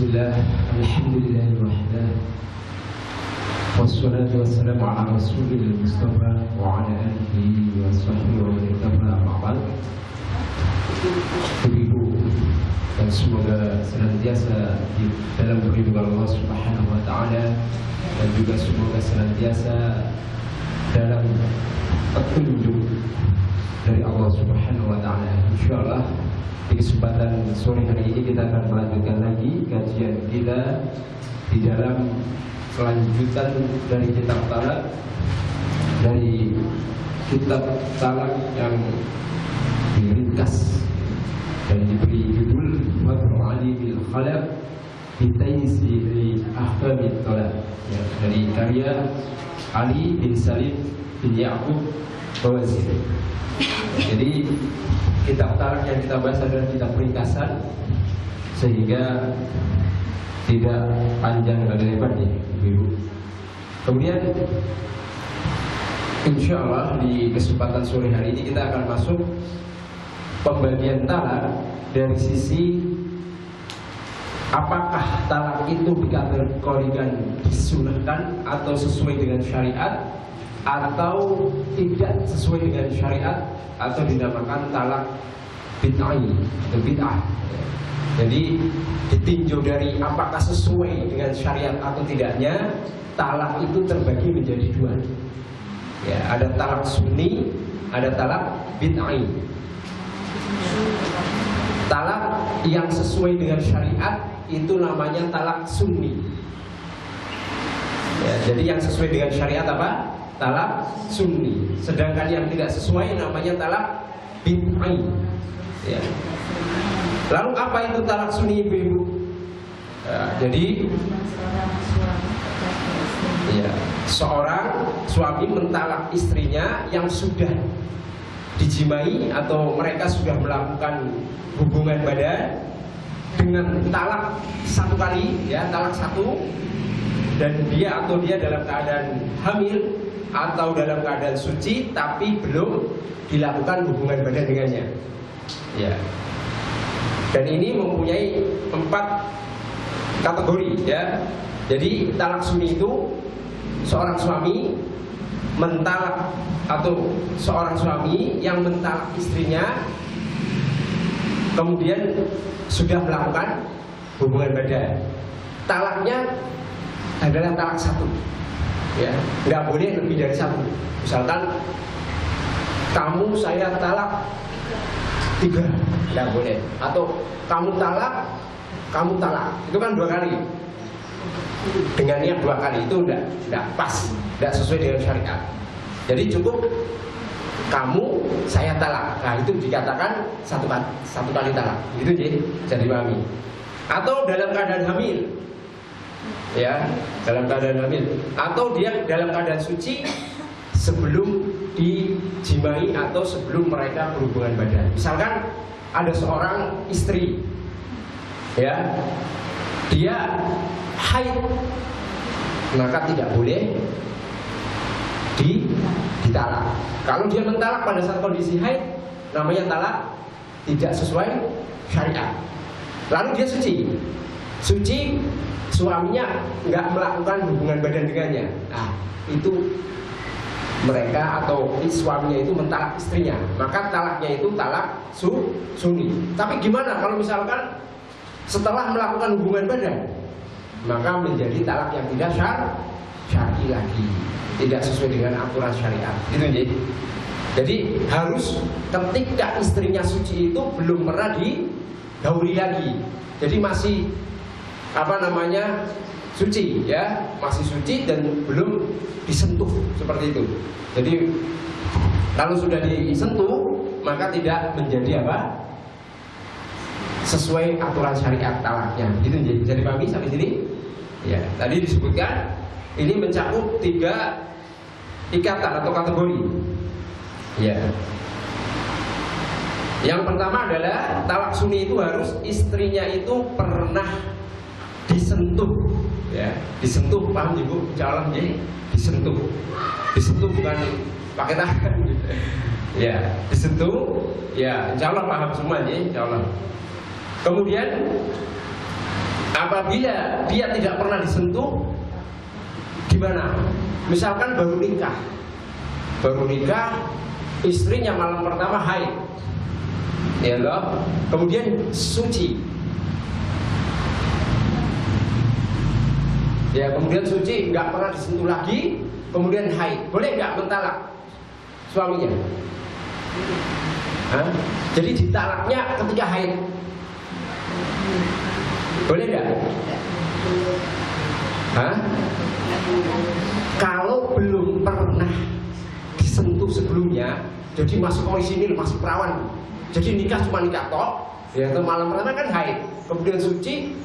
Bismillah, alhamdulillah wahda, wassalatu wassalamu ala rasulil mustafa wa ala alihi wa sahbihi wa man ittaba ma'bad. Ibu dan semoga senantiasa di dalam perlindungan Allah Subhanahu wa taala, dan juga semoga senantiasa dalam petunjuk dari Allah Subhanahu wa taala. Insyaallah di kesempatan sore hari ini kita akan melanjutkan lagi kajian kita di dalam kelanjutan dari kitab talak, dari kitab talak yang diringkas dan diberi judul Fathul Ali bil Khalaq fi Taysir Ahkamit Talaq, ya, dari karya Ali bin Salim bin Ya'qub Bawazir. Jadi kitab talak yang kita bahas adalah kitab ringkasan, sehingga tidak panjang dan lebar ya, Ibu. Kemudian insya Allah di kesempatan sore hari ini kita akan masuk pembagian talak dari sisi apakah talak itu dikategorikan disunahkan atau sesuai dengan syariat, atau tidak sesuai dengan syariat, atau dinamakan talak bid'ah atau bid'ah. Jadi ditinjau dari apakah sesuai dengan syariat atau tidaknya, talak itu terbagi menjadi dua. Ya, ada talak sunni, ada talak bid'ah. Talak yang sesuai dengan syariat itu namanya talak sunni. Ya, jadi yang sesuai dengan syariat apa? Talak sunni. Sedangkan yang tidak sesuai namanya talak bid'ah. Ya. Lalu apa itu talak sunni, Ibu? Jadi ya, seorang suami mentalak istrinya yang sudah dijimai atau mereka sudah melakukan hubungan badan dengan talak satu kali, ya, talak satu, dan dia dalam keadaan hamil atau dalam keadaan suci tapi belum dilakukan hubungan badan dengannya, ya. Dan ini mempunyai 4 kategori, ya. Jadi talak sunni itu seorang suami mentalak, atau seorang suami yang mentalak istrinya kemudian sudah melakukan hubungan badan. Talaknya adalah talak satu, ya, nggak boleh lebih dari satu. Misalkan kamu saya talak 3, nggak boleh. Atau kamu talak, itu kan 2 kali. Dengan niat 2 kali itu nggak pas, nggak sesuai dengan syariat. Jadi cukup kamu saya talak. Nah, itu dikatakan satu kali talak. Itu jadi dipahami. Atau dalam keadaan hamil, ya, dalam keadaan hamil, atau dia dalam keadaan suci sebelum dijimai atau sebelum mereka berhubungan badan. Misalkan ada seorang istri, ya, dia haid, maka tidak boleh ditalak. Kalau dia mentalak pada saat kondisi haid, namanya talak tidak sesuai syariat. Lalu dia suci, suaminya nggak melakukan hubungan badan dengannya. Nah, itu mereka atau suaminya itu mentalak istrinya, maka talaknya itu talak sunni. Tapi gimana kalau misalkan setelah melakukan hubungan badan, maka menjadi talak yang tidak syar'i lagi, tidak sesuai dengan aturan syariat. Gitu. Jadi harus ketika istrinya suci itu belum pernah digauli lagi. Jadi masih suci, ya, masih suci dan belum disentuh, seperti itu. Jadi kalau sudah disentuh, maka tidak menjadi sesuai aturan syariat talaknya. Gitu. Jadi pahami sampai sini? Ya, tadi disebutkan ini mencakup 3 ikatan atau kategori. Ya. Yang pertama adalah talak sunni itu harus istrinya itu pernah disentuh, ya, disentuh, paham Ibu? Insyaallah ya, disentuh bukan pakai tangan, ya, disentuh, ya, insyaallah paham semua ya, insyaallah. Kemudian Apabila dia tidak pernah disentuh, gimana? Misalkan baru nikah, istrinya malam pertama haid, ya loh, kemudian suci, ya kemudian suci, nggak pernah disentuh lagi, kemudian haid, boleh nggak mentalak suaminya? Hah? Jadi ditalaknya ketika haid, boleh nggak? Hah? Kalau belum pernah disentuh sebelumnya, jadi masih orisinil, masih perawan, jadi nikah cuma nikah tok, ya itu malam pertama kan haid, kemudian suci,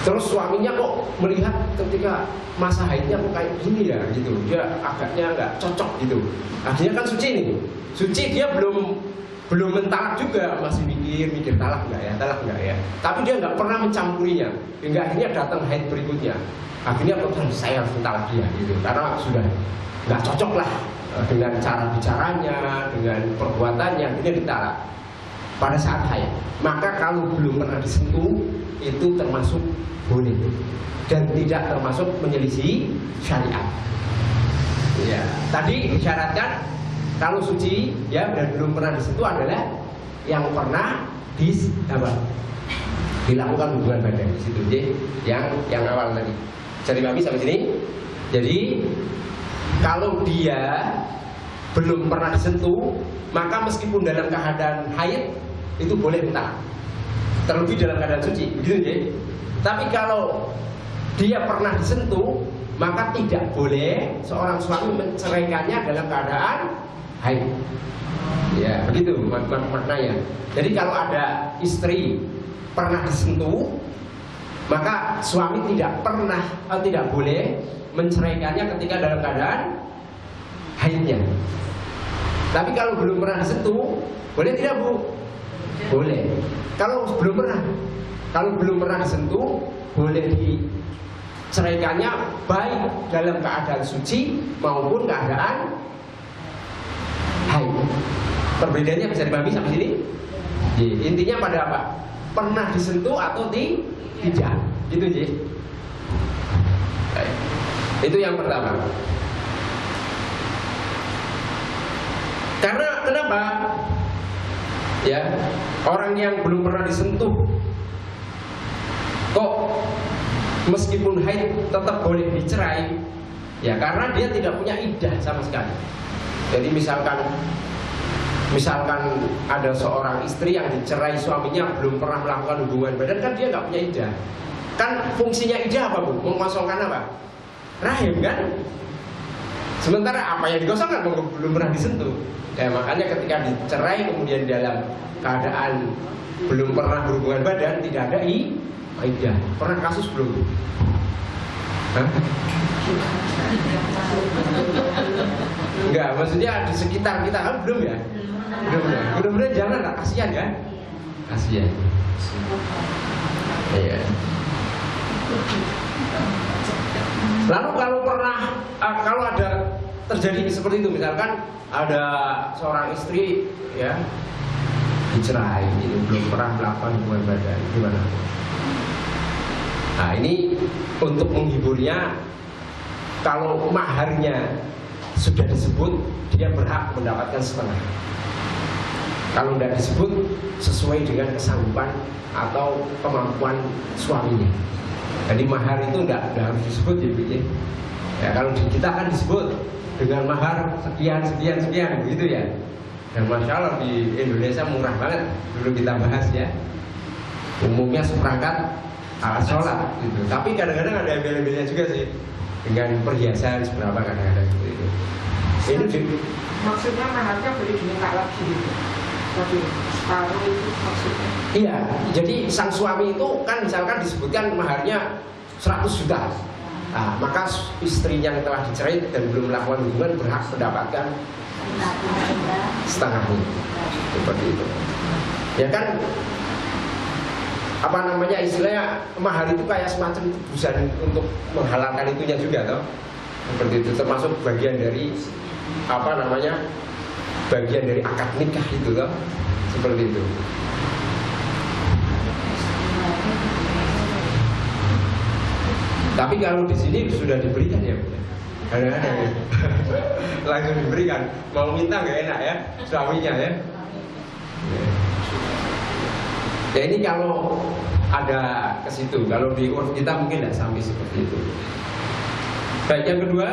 terus suaminya kok melihat ketika masa haidnya kok kayak gini ya, gitu, dia agaknya nggak cocok gitu, akhirnya kan suci nih, suci dia belum mentalak juga, masih mikir talak nggak ya, tapi dia nggak pernah mencampurinya, hingga akhirnya datang haid berikutnya, akhirnya kok saya harus mentalak dia gitu, karena sudah nggak cocok lah dengan cara bicaranya, dengan perbuatannya, akhirnya ditalak pada saat haid. Maka kalau belum pernah disentuh itu termasuk boleh dan tidak termasuk menyelisih syariat. Ya, tadi disyaratkan kalau suci ya dan belum pernah disentuh adalah yang pernah dilakukan hubungan badan di situ, yang awal tadi. Jadi kami sampai sini. Jadi kalau dia belum pernah disentuh, maka meskipun dalam keadaan haid itu boleh mentalak, terlebih dalam keadaan suci, begitu ya. Tapi kalau dia pernah disentuh, maka tidak boleh seorang suami menceraikannya dalam keadaan haid. Ya, begitu maknanya. Jadi kalau ada istri pernah disentuh, maka suami tidak boleh menceraikannya ketika dalam keadaan haidnya. Tapi kalau belum pernah disentuh, boleh tidak Bu? Boleh. Kalau belum pernah disentuh, boleh diceraikannya baik dalam keadaan suci maupun keadaan haid. Perbedaannya bisa dipahami sampai sini? Intinya pada apa? Pernah disentuh atau tidak? Gitu Ji. Itu yang pertama. Karena kenapa? Ya, orang yang belum pernah disentuh kok meskipun haid tetap boleh dicerai, ya karena dia tidak punya iddah sama sekali. Jadi misalkan ada seorang istri yang dicerai suaminya belum pernah melakukan hubungan badan, kan dia nggak punya iddah. Kan fungsinya iddah apa Bu? Mengosongkan apa? Rahim kan? Sementara apa yang digosongkan belum pernah disentuh. Ya makanya ketika dicerai kemudian dalam keadaan belum pernah berhubungan badan, tidak ada iddah. Pernah kasus belum? Hah? Enggak, maksudnya di sekitar kita kan belum ya? Mudah-mudahan jangan lah, kasihan kan? Kasihan. Iya. Lalu kalau ada terjadi seperti itu, misalkan ada seorang istri ya dicerai, itu belum pernah melakukan hubungan badan, gimana? Nah ini untuk menghiburnya, kalau maharnya sudah disebut, dia berhak mendapatkan setengah. Kalau tidak disebut, sesuai dengan kesanggupan atau kemampuan suaminya. Jadi mahar itu tidak harus disebut ya. Ya kalau di kita kan disebut dengan mahar sekian begitu ya. Dan masya Allah di Indonesia murah banget. Dulu kita bahas ya. Umumnya seperangkat alat sholat gitu. Tapi kadang-kadang ada embel-embelnya juga sih, dengan perhiasan seberapa kadang-kadang gitu. Ini maksudnya maharnya boleh diminta lagi gitu. Tapi separuh itu maksudnya. Iya, jadi sang suami itu kan misalkan disebutkan maharnya 100 juta. Nah, maka istrinya yang telah dicerai dan belum melakukan hubungan berhak mendapatkan setengahnya. Seperti itu. Ya kan, apa namanya istilahnya, mahar itu kayak semacam tebusan untuk menghalalkan itunya juga toh. Seperti itu, termasuk bagian dari apa namanya, bagian dari akad nikah itu toh. Seperti itu. Tapi kalau di sini sudah diberikan ya, kadang-kadang ya. Langsung diberikan. Mau minta nggak enak ya suaminya ya. Ya ini kalau ada ke situ. Kalau di urf kita mungkin tidak sampai seperti itu. Baik, yang kedua,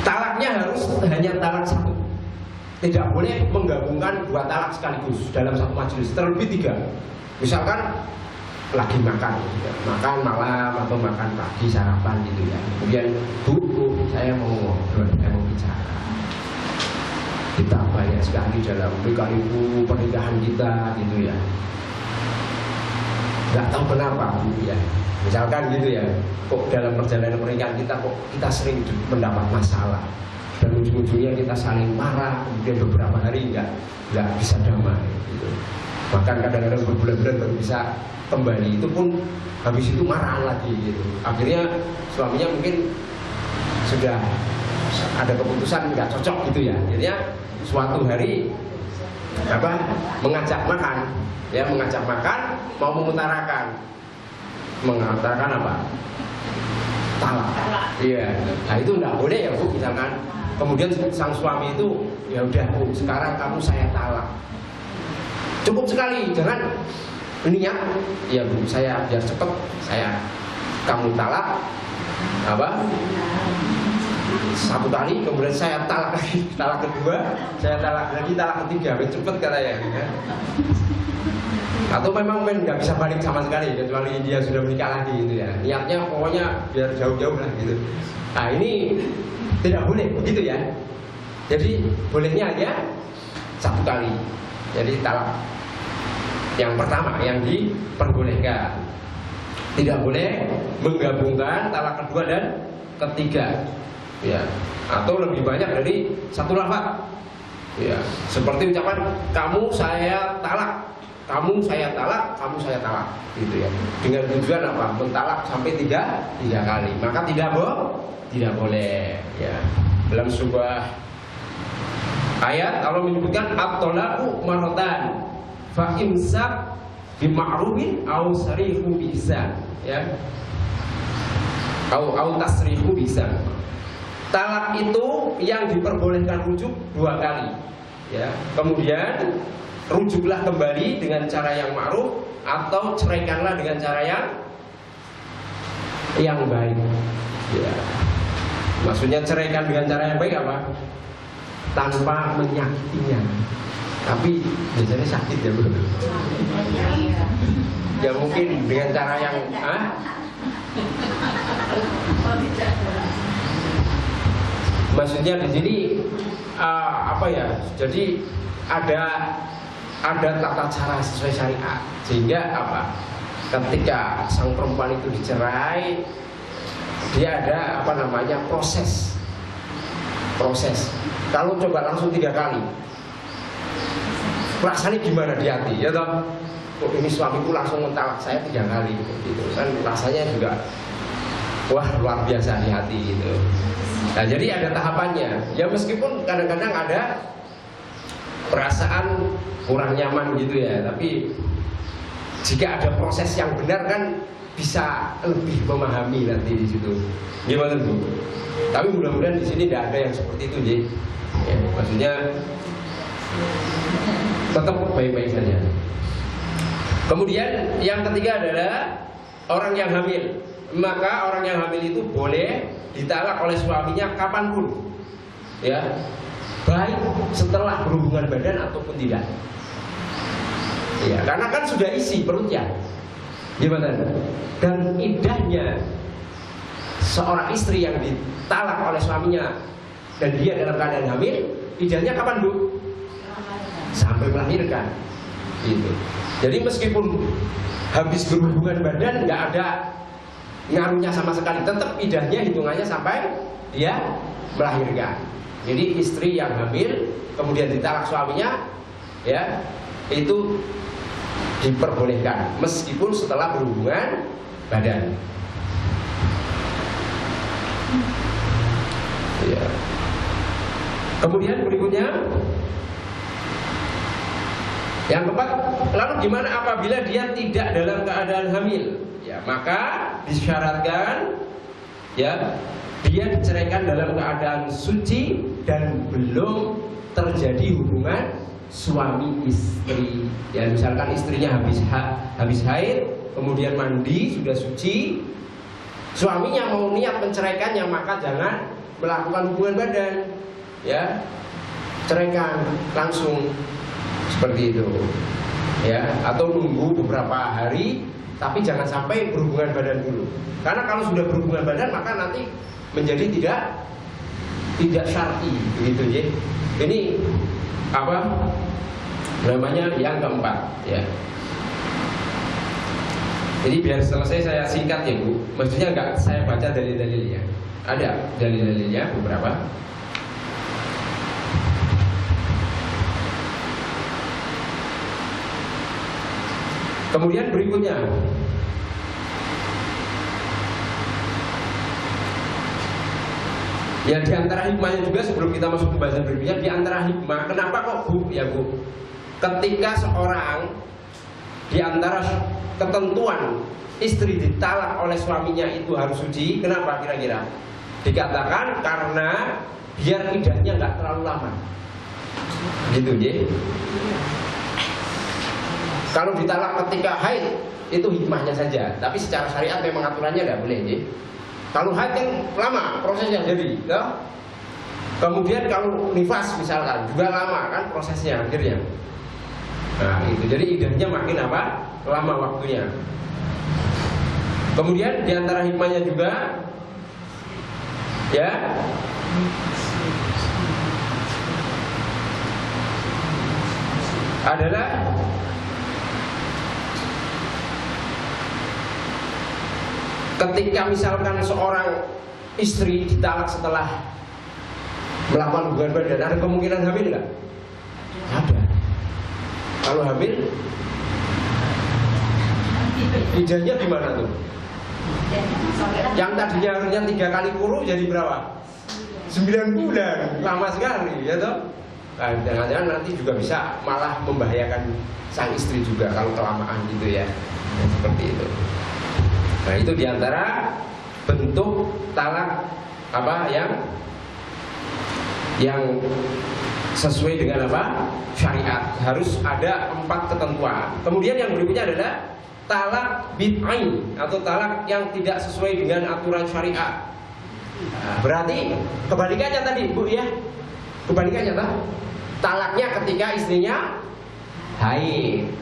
talaknya harus hanya talak satu. Tidak boleh menggabungkan dua talak sekaligus dalam satu majelis, terlebih tiga. Misalkan lagi makan malam atau makan pagi sarapan gitu ya. Kemudian bu, saya mau ngobrol, saya mau bicara. Kita banyak sekali dalam ibu pernikahan kita gitu ya. Gak tahu kenapa bu ya. Misalkan gitu ya, kok dalam perjalanan pernikahan kita kok kita sering mendapat masalah dan ujung-ujungnya kita saling marah, kemudian beberapa hari nggak bisa damai gitu. Bahkan kadang-kadang berbulan-bulan baru bisa kembali, itu pun habis itu marah lagi gitu. Akhirnya suaminya mungkin sudah ada keputusan nggak cocok gitu ya. Jadinya suatu hari mengajak makan mau mengutarakan apa? Talak. Iya. Nah itu nggak boleh ya bu, misalkan. Kemudian sang suami itu ya udah bu, sekarang kamu saya talak. Cukup sekali, jangan niat. Ya bu, saya biar cepet, kamu talak satu kali, kemudian saya talak lagi, talak kedua, saya talak lagi, talak ketiga, cepet katanya. Ya. Atau memang nggak bisa balik sama sekali kecuali dia sudah menikah lagi gitu ya. Niatnya pokoknya biar jauh-jauh lah gitu. Nah ini tidak boleh begitu ya. Jadi bolehnya aja satu kali. Jadi talak yang pertama yang diperbolehkan. Tidak boleh menggabungkan talak kedua dan ketiga. Ya. Atau lebih banyak dari satu lafaz. Ya. Seperti ucapan kamu saya talak. Kamu saya talak, gitu ya. Dengan tujuan apa? Mentalak sampai tiga kali. Maka tidak boleh. Ya. Dalam sebuah ayat Allah menyebutkan at-talaqu marratan fa imsak bima'rufin aw sarihu bi ihsan. Ya. Au tasrihu bi ihsan. Talak itu yang diperbolehkan rujuk 2 kali. Ya. Kemudian rujuklah kembali dengan cara yang ma'ruf atau ceraikanlah dengan cara yang baik. Ya. Maksudnya ceraikan dengan cara yang baik apa? Tanpa menyakitinya. Tapi biasanya sakit ya bro. Ya mungkin dengan cara yang maksudnya di sini Jadi ada tata cara sesuai syariat, sehingga ketika sang perempuan itu dicerai, dia ada proses. Kalau coba langsung 3 kali, rasanya gimana di hati ya toh? Kok ini suamiku langsung mentalak saya 3 kali gitu kan, rasanya juga wah luar biasa di hati gitu. Nah jadi ada tahapannya ya, meskipun kadang-kadang ada perasaan kurang nyaman gitu ya, tapi jika ada proses yang benar kan bisa lebih memahami nanti di situ. Gimana Bu? Tapi mudah-mudahan di sini tidak ada yang seperti itu, Ji. Ya, maksudnya tetap baik-baik saja. Kemudian yang ketiga adalah orang yang hamil. Maka orang yang hamil itu boleh ditalak oleh suaminya kapanpun, ya, baik setelah berhubungan badan ataupun tidak. Ya, karena kan sudah isi perutnya. Gimana? Dan idahnya seorang istri yang ditalak oleh suaminya dan dia dalam keadaan hamil, idahnya kapan Bu? Sampai melahirkan. Gitu. Jadi meskipun habis berhubungan badan nggak ada ngaruhnya sama sekali, tetap idahnya hitungannya sampai dia melahirkan. Jadi istri yang hamil kemudian ditalak suaminya, ya, itu diperbolehkan meskipun setelah berhubungan badan. Ya. Kemudian berikutnya Yang keempat, lalu gimana apabila dia tidak dalam keadaan hamil? Ya, maka disyaratkan ya dia diceraikan dalam keadaan suci dan belum terjadi hubungan suami istri. Ya, misalkan istrinya habis haid, kemudian mandi sudah suci, suaminya mau niat menceraikannya, maka jangan melakukan hubungan badan. Ya, ceraikan langsung seperti itu. Ya, atau nunggu beberapa hari, tapi jangan sampai berhubungan badan dulu. Karena kalau sudah berhubungan badan maka nanti menjadi tidak syar'i, begitu ya. Ini apa namanya yang keempat ya. Jadi biar selesai saya singkat ya Bu. Maksudnya enggak saya baca dalil-dalilnya. Ada dalil-dalilnya beberapa. Kemudian berikutnya, ya di antara hikmahnya juga sebelum kita masuk pembahasan berikutnya, di antara hikmah kenapa kok Bu ya Bu, ketika seorang di antara ketentuan istri ditalak oleh suaminya itu harus suci, kenapa kira-kira? Dikatakan karena biar idahnya nggak terlalu lama, gitu ya. Kalau ditalak ketika haid itu hikmahnya saja, tapi secara syariat memang aturannya tidak boleh ya. Kalau haid kan lama prosesnya jadi, ya? Kemudian kalau nifas misalkan juga lama kan prosesnya akhirnya. Nah itu jadi idahnya makin apa? Lama waktunya. Kemudian diantara hikmahnya juga, ya adalah ketika misalkan seorang istri ditalak setelah melakukan hubungan badan, ada kemungkinan hamil nggak? Ada. Kalau hamil, idahnya gimana tuh? Yang tadinya harusnya 3 kali kurung jadi berapa? 9 bulan, lama sekali, ya toh? Nah, jangan-jangan nanti juga bisa malah membahayakan sang istri juga kalau kelamaan gitu ya, seperti itu. Nah itu diantara bentuk talak apa yang sesuai dengan apa syariat, harus ada 4 ketentuan. Kemudian yang berikutnya adalah talak bid'ai atau talak yang tidak sesuai dengan aturan syariat. Nah, berarti kebalikannya tadi Bu ya, kebalikannya talaknya ketika istrinya haid,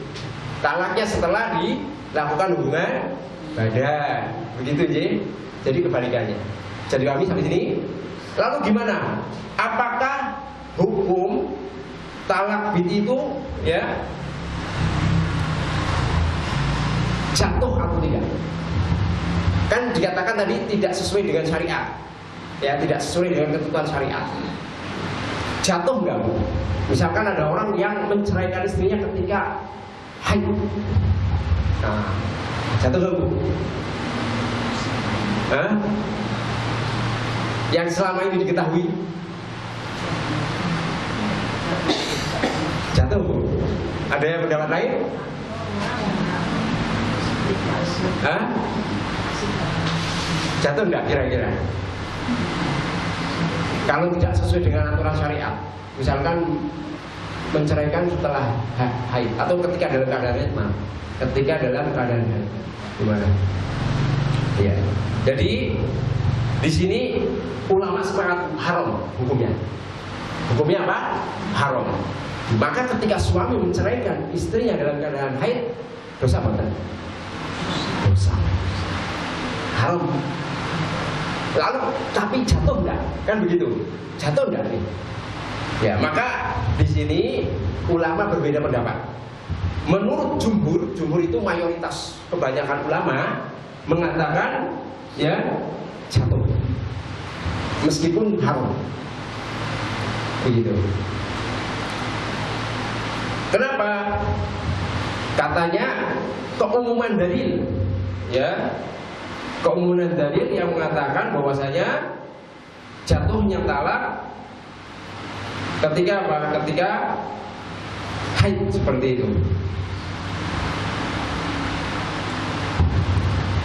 talaknya setelah dilakukan hubungan badan, begitu je. Jadi kebalikannya. Jadi kami sampai sini. Lalu gimana? Apakah hukum talak bid itu ya jatuh atau tidak? Kan dikatakan tadi tidak sesuai dengan syariat. Ya, tidak sesuai dengan ketentuan syariat. Jatuh enggak Bu? Misalkan ada orang yang menceraikan istrinya ketika haid. Nah, jatuh nggak Bu? Hah? Yang selama ini diketahui jatuh Bu? Ada yang pendapat lain? Hah? Jatuh nggak kira-kira? Kalau tidak sesuai dengan aturan syariat, misalkan menceraikan setelah haid atau ketika dalam keadaan haid, ketika dalam keadaan haid, gimana? Ya. Jadi di sini ulama sepakat haram hukumnya. Hukumnya apa? Haram. Maka ketika suami menceraikan istrinya dalam keadaan haid, dosa apa? Dosa. Haram. Lalu tapi jatuh enggak? Kan begitu. Jatuh enggak nih? Ya, maka di sini ulama berbeda pendapat. Menurut jumhur itu mayoritas, kebanyakan ulama mengatakan ya jatuh. Meskipun haram. Begitu. Kenapa? Katanya keumuman dalil, ya. Keumuman dalil yang mengatakan bahwasanya jatuhnya talak ketika apa? Ketika haid seperti itu.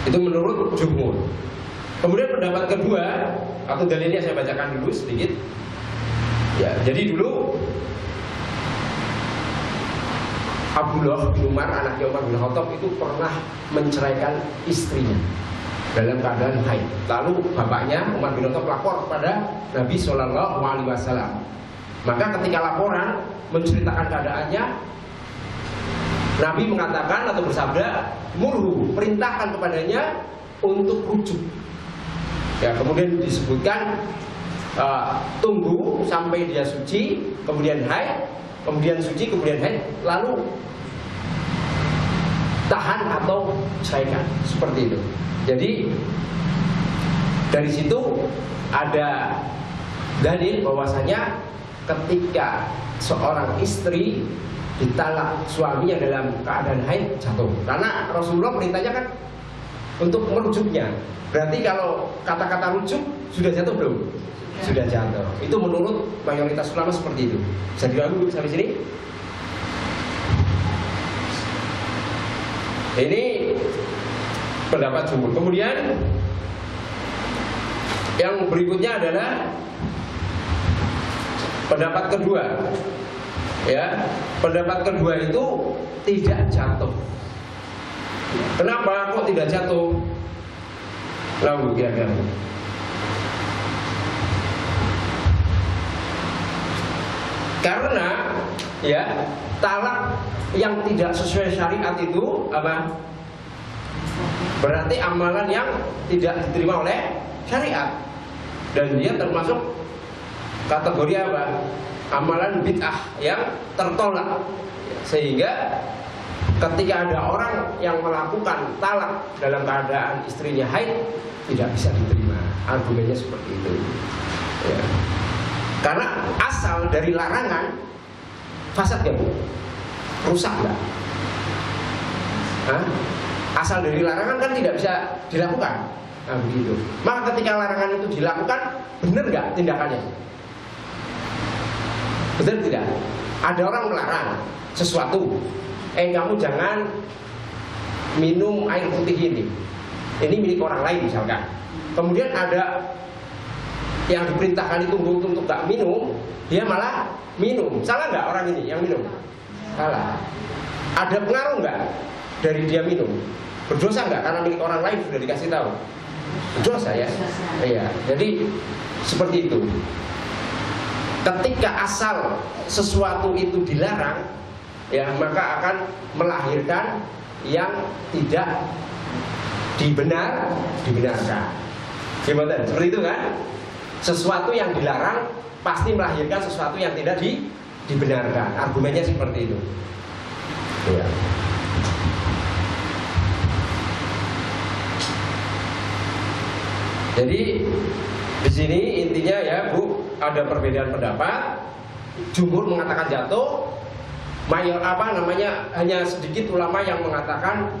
Itu menurut jumhur. Kemudian pendapat kedua, atau dalilnya saya bacakan dulu sedikit. Ya, jadi dulu Abdullah bin Umar, anaknya Umar bin Khattab itu pernah menceraikan istrinya dalam keadaan haid. Lalu bapaknya Umar bin Khattab lapor kepada Nabi Shallallahu Alaihi Wasallam. Maka ketika laporan menceritakan keadaannya, Nabi mengatakan atau bersabda, murhu, perintahkan kepadanya untuk rujuk. Ya, kemudian disebutkan tunggu sampai dia suci, kemudian haid, kemudian suci, kemudian haid, lalu tahan atau ceraikan, seperti itu. Jadi dari situ ada dalil bahwasanya ketika seorang istri ditalak suaminya dalam keadaan haid jatuh. Karena Rasulullah perintahnya kan untuk merujuknya. Berarti kalau kata-kata rujuk sudah jatuh belum? Sudah jatuh. Itu menurut mayoritas ulama seperti itu. Bisa dulu sampai sini? Ini pendapat jumhur. Kemudian yang berikutnya adalah pendapat kedua. Ya, pendapat kedua itu tidak jatuh. Kenapa kok tidak jatuh? Lalu kira-kira karena ya talak yang tidak sesuai syariat itu apa? Berarti amalan yang tidak diterima oleh syariat, dan dia termasuk kategori apa? Amalan bid'ah yang tertolak. Sehingga ketika ada orang yang melakukan talak dalam keadaan istrinya haid, tidak bisa diterima. Argumennya seperti itu ya. Karena asal dari larangan fasad gak Bu? Rusak gak? Asal dari larangan kan tidak bisa dilakukan. Nah begitu. Maka ketika larangan itu dilakukan, benar gak tindakannya? Betul tidak? Ada orang melarang sesuatu, kamu jangan minum air putih ini milik orang lain misalkan. Kemudian ada yang diperintahkan itu untuk gak minum, dia malah minum. Salah nggak orang ini yang minum? Salah. Ada pengaruh nggak dari dia minum? Berdosa nggak karena milik orang lain sudah dikasih tahu? Berdosa ya. Iya. Jadi seperti itu. Ketika asal sesuatu itu dilarang, ya maka akan melahirkan yang tidak dibenarkan. Gimana? Seperti itu kan? Sesuatu yang dilarang pasti melahirkan sesuatu yang tidak dibenarkan. Argumennya seperti itu. Ya. Jadi di sini intinya ya Bu, ada perbedaan pendapat. Jumhur mengatakan jatuh, hanya sedikit ulama yang mengatakan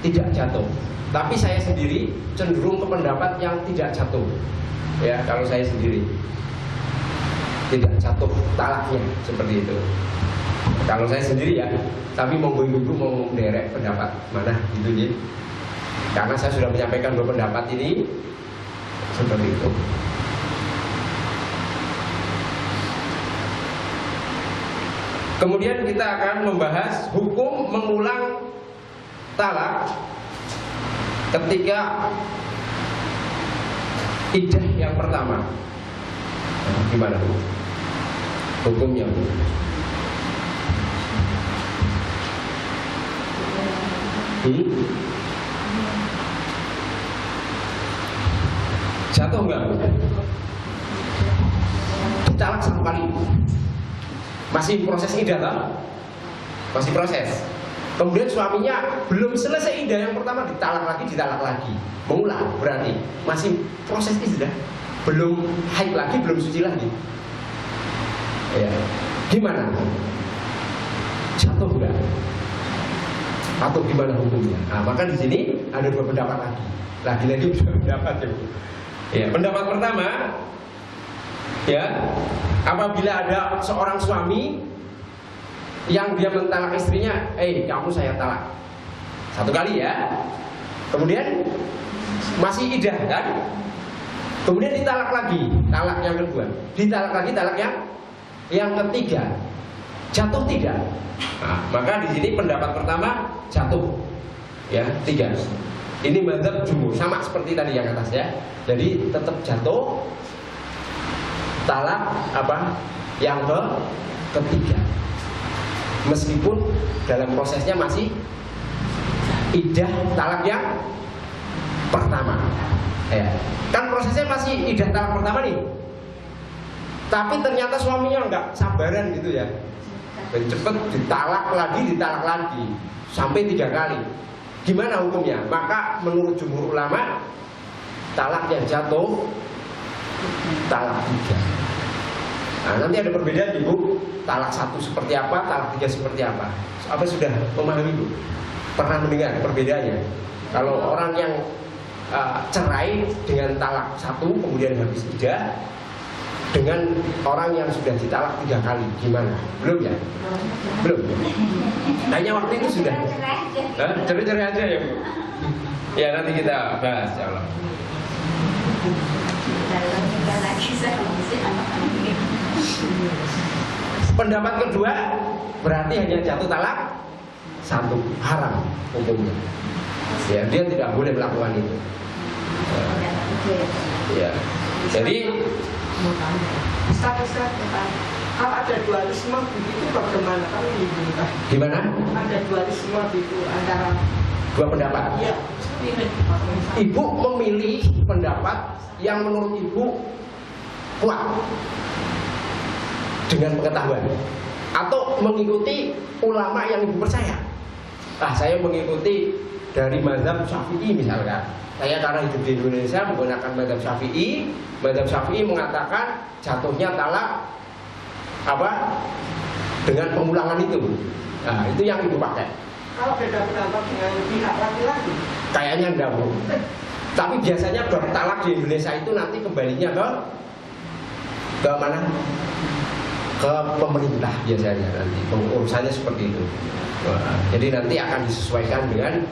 tidak jatuh. Tapi saya sendiri cenderung ke pendapat yang tidak jatuh. Ya, kalau saya sendiri tidak jatuh talaknya seperti itu. Kalau saya sendiri ya, tapi monggo ibu mau menderek pendapat mana gitu ya. Karena saya sudah menyampaikan dua pendapat ini seperti itu. Kemudian kita akan membahas hukum mengulang talak ketika iddah yang pertama. Gimana Bu? Hukumnya Bu? Jatuh enggak Bu? Ditalak satu kali. Masih proses iddah tak? Masih proses. Kemudian suaminya belum selesai iddah yang pertama, ditalak lagi, mengulang. Berarti masih proses iddah, belum haid lagi, belum suci lagi. Ya, gimana? Jatuh enggak? Atau gimana hukumnya? Nah, maka di sini ada dua pendapat lagi. Lagi-lagi dua pendapat ya. Ya, pendapat pertama, ya, apabila ada seorang suami yang dia mentalak istrinya, kamu saya talak 1 kali ya. Kemudian masih idah kan? Kemudian ditalak lagi, talak yang kedua, ditalak lagi, talak yang ketiga, jatuh tidak? Nah, maka di sini pendapat pertama jatuh, ya 3. Ini mazhab jumhur, sama seperti tadi yang atas ya. Jadi tetap jatuh, talak apa? Yang ketiga, meskipun dalam prosesnya masih idah talak yang pertama. Ya. Kan prosesnya masih idah talak pertama nih. Tapi ternyata suaminya nggak sabaran gitu ya. Dan cepet ditalak lagi sampai 3 kali. Gimana hukumnya? Maka menurut jumhur ulama, talak yang jatuh talak 3. Nah, nanti ada perbedaan Ibu, talak 1 seperti apa, talak 3 seperti apa. Apa sudah memahami Bu? Pernah mendengar perbedaannya? Kalau orang yang cerai dengan talak 1 kemudian habis idah, dengan orang yang sudah ditalak 3 kali, gimana? Belum ya? Belum. Kayaknya waktu itu sudah. Cerai-cerai aja ya Bu. Ya nanti kita bahas ya Allah. Pendapat kedua berarti hanya jatuh talak 1, haram hukumnya. Ya, dia tidak boleh melakukan itu. Ya. Jadi Ustaz, kalau ada dualisme begitu bagaimana kalau dibuka? gimana? Ada dualisme itu antara 2 pendapat. Iya, Ibu memilih pendapat yang menurut Ibu kuat dengan pengetahuan, atau mengikuti ulama yang Ibu percaya. Saya mengikuti dari mazhab Syafi'i misalkan. Saya karena hidup di Indonesia menggunakan mazhab Syafi'i. Mazhab Syafi'i mengatakan jatuhnya talak apa? Dengan pengulangan itu. Nah, itu yang Ibu pakai. kalau beda pendapat dengan pihak laki-laki, Kayaknya enggak Bu. Tapi biasanya bertalak di Indonesia itu nanti kembalinya ke mana? Ke pemerintah biasanya nanti. Urusannya seperti itu. Jadi nanti akan disesuaikan dengan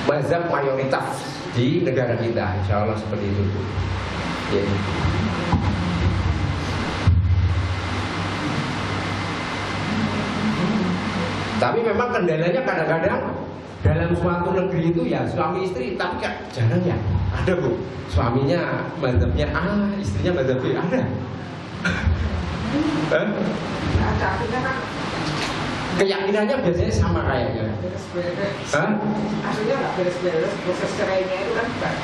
mazhab mayoritas di negara kita. Insya Allah seperti itu Bu. Ya. Tapi memang kendalanya kadang-kadang dalam suatu negeri itu ya suami istri, tapi jarang ya. Ada Bu, suaminya mazhabnya A, istrinya mazhab B, ada. ada akhirnya kan Keyakinannya biasanya sama kayaknya. beres-beres. Hah? Akhirnya nggak beres-beres, proses cerainya itu kan enggak.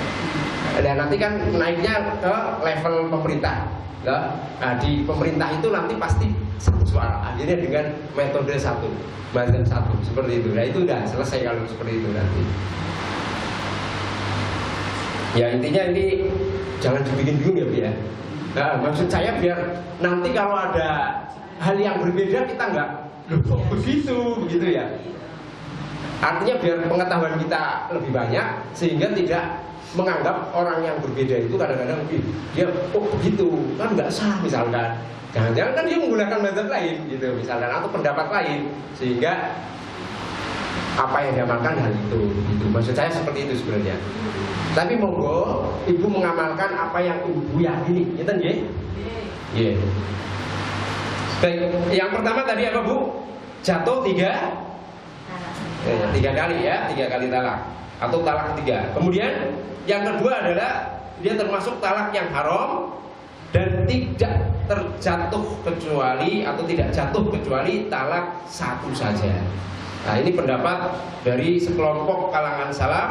Dan nanti kan naiknya ke level pemerintah. Nah, di pemerintah itu nanti pasti satu suara. Akhirnya dengan metode 1, mazhab 1 seperti itu. Nah itu udah selesai kalau seperti itu nanti. Ya intinya ini jangan dibikin bingung ya Bu ya. Nah, maksud saya biar nanti kalau ada hal yang berbeda kita nggak kok begitu ya. Artinya biar pengetahuan kita lebih banyak sehingga tidak menganggap orang yang berbeda itu kadang-kadang dia begitu kan nggak sah misalkan. Jangan-jangan kan dia menggunakan mazhab lain gitu misalkan atau pendapat lain sehingga apa yang diamalkan hal itu gitu. Maksud saya seperti itu sebenarnya. Tapi monggo Ibu mengamalkan apa yang Ibu yakini, gitu nggih? Nggih. Baik, yang pertama tadi apa Bu? Jatuh 3 kali ya, 3 kali talak atau talak 3. Kemudian yang kedua adalah dia termasuk talak yang haram dan tidak terjatuh kecuali atau tidak jatuh kecuali talak 1 saja. Nah ini pendapat dari sekelompok kalangan salaf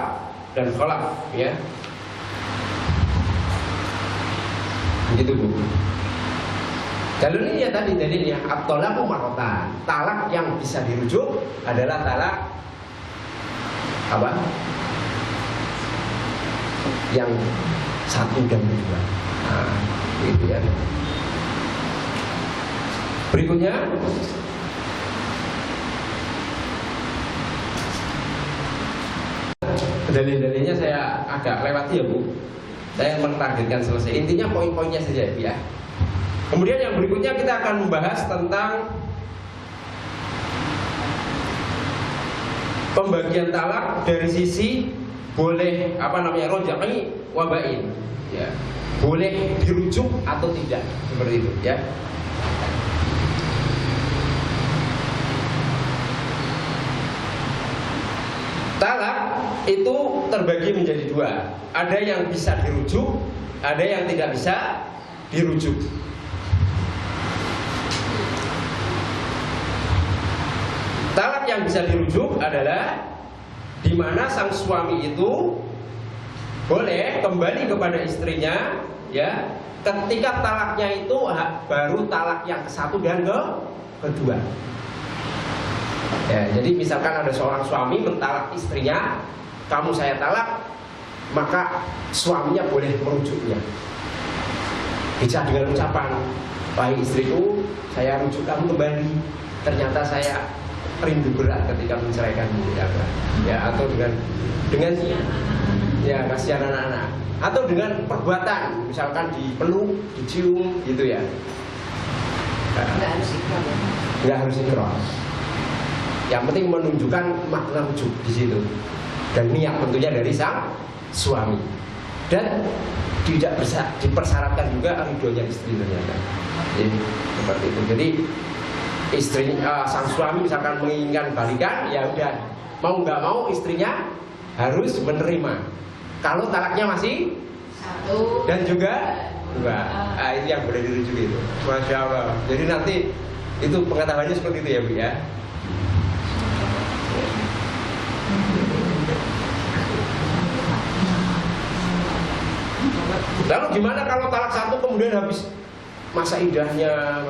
dan khalaf ya. Begitu Bu. Dalilnya tadi dalilnya at-talaqu marratan. Talak yang bisa dirujuk adalah talak apa? Yang 1 dan 2. Nah, gitu ya. Berikutnya dalil-dalilnya saya agak lewati ya Bu. Saya mentargetkan selesai. Intinya poin-poinnya saja ya. Kemudian yang berikutnya kita akan membahas tentang pembagian talak dari sisi boleh rojai wabain, ya, boleh dirujuk atau tidak, seperti itu, ya. Talak itu terbagi menjadi dua, ada yang bisa dirujuk, ada yang tidak bisa dirujuk. Talak yang bisa dirujuk adalah di mana sang suami itu boleh kembali kepada istrinya, ya, ketika talaknya itu baru talak yang ke-1 dan kedua. Ya, jadi misalkan ada seorang suami mentalak istrinya, kamu saya talak, maka suaminya boleh merujuknya. Bisa dengan ucapan, wahai istriku, saya rujuk kamu kembali. Ternyata saya rindu berat ketika menceraikanmu, ya, atau dengan ya kasihan anak-anak, atau dengan perbuatan, misalkan dipeluk, dicium, gitu ya. Nggak harus ikhlas, ya. Nggak harus ikhlas. Yang penting menunjukkan makna rujuk di situ, dan niat tentunya dari sang suami, dan tidak bisa dipersyaratkan juga ridhonya istri ternyata. Jadi seperti itu. Jadi istri sang suami misalkan menginginkan balikan, ya udah, mau nggak mau istrinya harus menerima. Kalau talaknya masih 1 dan juga 2, itu yang boleh dirujuk itu. Masya Allah. Jadi nanti itu pengetahuannya seperti itu ya Bu ya. Lalu gimana kalau talak 1 kemudian habis masa idahnya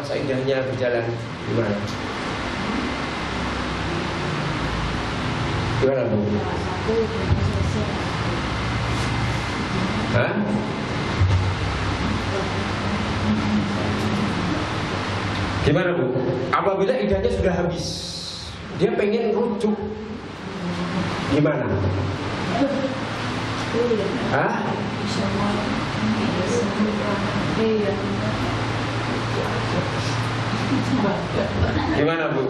berjalan, gimana? Gimana Bu? Hah? Gimana Bu? Apabila idahnya sudah habis, dia pengen rujuk, gimana? Hah? Gimana Bu?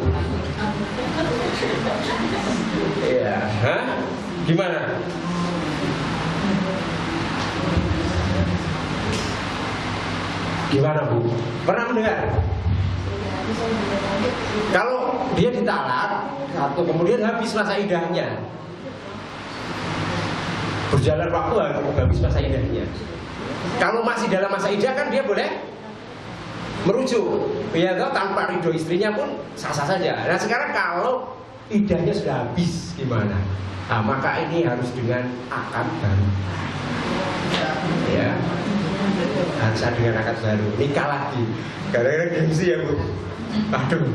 Iya, hah? Gimana? Gimana Bu? Pernah mendengar? Kalau dia ditalak 1, kemudian habis masa idahnya, berjalan waktu habis masa idahnya. Kalau masih dalam masa idah kan dia boleh merujuk, ya toh, tanpa ridho istrinya pun sah-sah saja. Nah sekarang kalau idahnya sudah habis gimana? Nah, maka ini harus dengan akad baru, ya, harus ada dengan akad baru, nikah lagi. Gara-gara gengsi ya Bu. Aduh,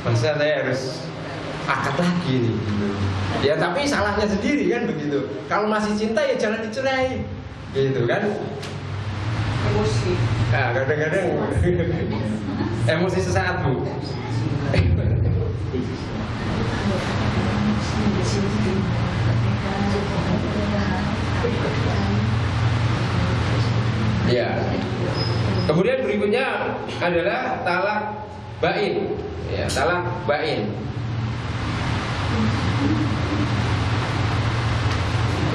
masa saya harus akad lagi nih, ya, tapi salahnya sendiri kan begitu. Kalau masih cinta ya jangan dicerai, gitu kan? Emosi. Nah, kadang-kadang emosi sesaat Bu. Ya. Kemudian berikutnya adalah talak bain. Ya, talak bain.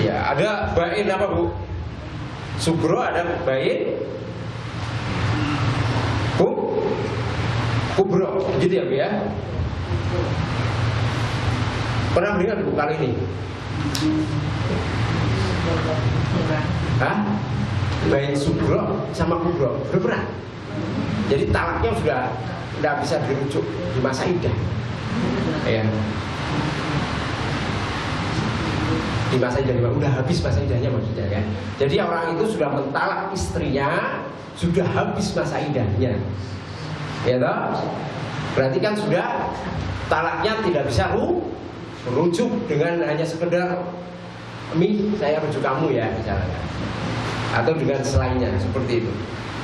Ya, ada bain apa Bu? Subro, ada bain kubro, gitu ya Bu ya. Pernah mendengar Bu kali ini? Hah? Bain subro sama kubro, belum pernah. Jadi talaknya sudah tidak bisa dirujuk di masa idah, ya. Di masa idah, udah habis masa idahnya maksudnya kan. Jadi orang itu sudah mentalak istrinya, sudah habis masa idahnya, ya toh? Berarti kan sudah talaknya tidak bisa rujuk dengan hanya sekedar saya rujuk kamu ya misalnya, atau dengan selainnya seperti itu.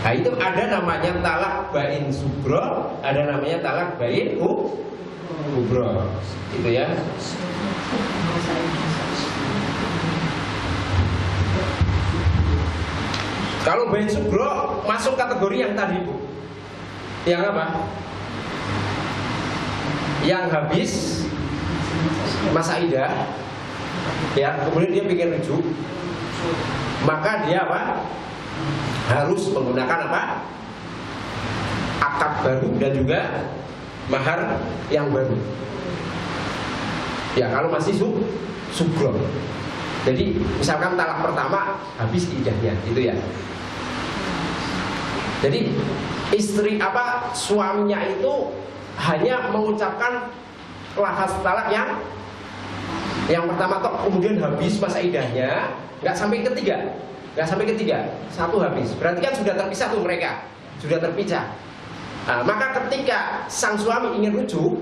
Nah itu ada namanya talak bain subro, ada namanya talak bain kubro, gitu ya. Kalau bain subro masuk kategori yang tadi Bu. Yang apa? Yang habis masa idah, ya, kemudian dia bikin rujuk, maka dia apa? Harus menggunakan apa? Akad baru dan juga mahar yang baru. Ya, kalau masih sugro. Jadi misalkan talak pertama habis idahnya, gitu ya. Jadi istri apa suaminya itu hanya mengucapkan lafaz talak yang pertama toh, kemudian habis masa idahnya, nggak sampai ketiga, satu habis. Berarti kan sudah terpisah tuh mereka, sudah terpisah. Nah, maka ketika sang suami ingin rujuk